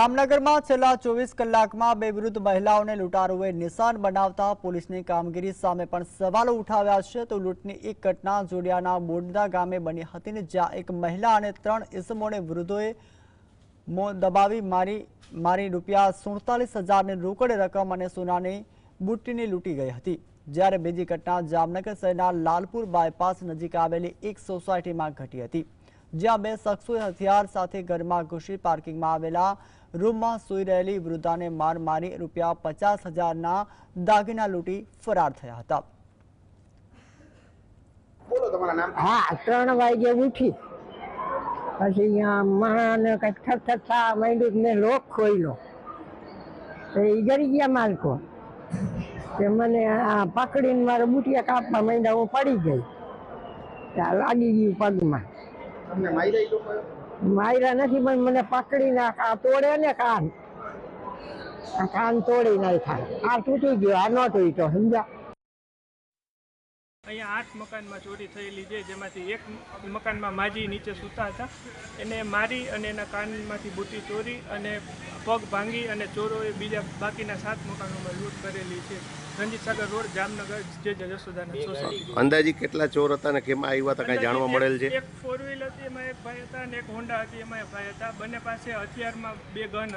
જામનગરમાં છેલ્લા 24 કલાકમાં બે વૃદ્ધ મહિલાઓને લૂંટારુઓએ નિશાન બનાવતા પોલીસની કામગીરી સામે પણ સવાલો ઉઠાવ્યા છે। તો લૂંટની એક ઘટના જોડિયાના બોડદા ગામે બની હતી ને જ્યાં એક મહિલા અને 3 ઇસમોને વૃદ્ધોએ દબાવી મારી રૂપિયા 47,000ની રોકડ રકમ અને સોનાની બુટ્ટીને લૂંટી ગઈ હતી। જ્યારે બીજી ઘટના જામનગર શહેરના લાલપુર બાયપાસ નજીક આવેલી એક સોસાયટીમાં ઘટી હતી, જ્યાં બે શખ્સોએ હથિયાર સાથે ઘરમાં ઘૂસી પાર્કિંગમાં આવેલા રૂમમાં સૂઈ રહેલી વૃદ્ધાને માર મારી રૂપિયા 50,000ના દાગીના લૂંટી ફરાર થયા હતા। બોલો તમારું નામ? हाँ 3 वागे उठी પછી માણસને કંઈક ઠક ઠક થવા માંડ્યું, મેં લોક ખોલ્યો તો એ ગરી ગયા માલકો કે મને આ પકડીને મારા બુટિયા કાપવા માંડ્યા, હું પડી ગઈ, ત્યાં લાગી ગયું પગમાં। તમને માર્યા ઈ લોકોએ? માર્યા નથી પણ મને પકડીને આ તોડે ને કાન તોડી નાખ્યા, આ તૂટી ગયો, આ ન તૂટ્યો, સમજ્યા। અહીંયા 8 મકાનમાં ચોરી થયેલી છે, જેમાંથી એક મકાનમાં માજી નીચે સૂતા હતા, એને મારી અને એના કાનમાંથી બુટ્ટી ચોરી અને પગ ભાંગી અને ચોરોએ બીજા બાકીના 7 મકાનોમાં લૂંટ કરેલી છે। રણજીત સાગર રોડ, જામનગર, જે જસોદાનગર સોસાયટી। અંદાજી કેટલા ચોર હતા અને કેમાં આવ્યા હતા, કઈ જાણવા મળેલ છે? એક 4 વ્હીલ હતી, એમાં એક ભાઈ હતા અને એક હોન્ડા હતી, એમાં એક ભાઈ હતા। બંને પાસે હથિયારમાં 2 ગન